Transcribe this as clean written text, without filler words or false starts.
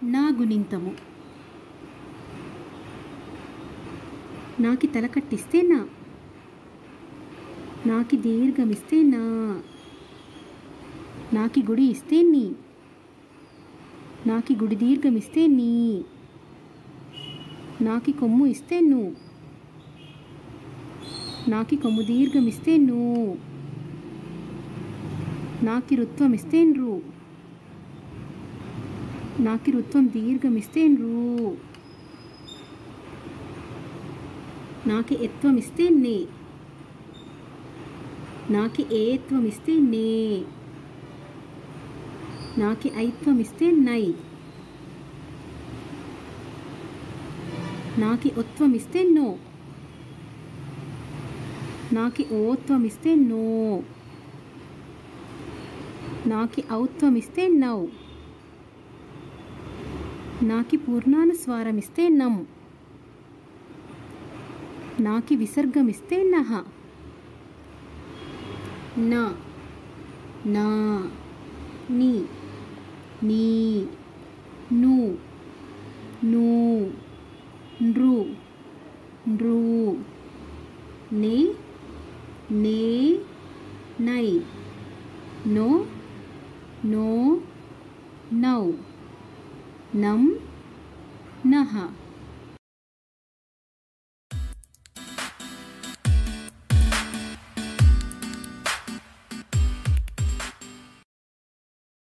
నా గుణింతము. నాకి తల కట్టిస్తే నా, నాకి దీర్ఘమిస్తే నా, నాకి గుడి ఇస్తే నీ, నాకి గుడి దీర్ఘమిస్తే నీ, నాకి కొమ్ము ఇస్తే ను, నాకి కొమ్ము దీర్ఘమిస్తే ను, నాకి రుత్వం ఇస్తే నృ, నాకి రుత్వం దీర్ఘమిస్తే నృ, నాకి ఎత్వం ఇస్తే నే, నాకి ఏత్వం ఇస్తే నే, నాకి ఐత్వం ఇస్తే నై, నాకి ఒత్వం ఇస్తే నో, నాకి ఓత్వం ఇస్తే నో, నాకి ఔత్వం ఇస్తే నౌ, నాకి పూర్ణానుస్వారం ఇస్తే నం, నాకి విసర్గం ఇస్తే నహ. నా, నా, నీ, నీ, ను, నూ, నృ, నృ, నే, నే, నై, నో, నో, నౌ, నం, నహ.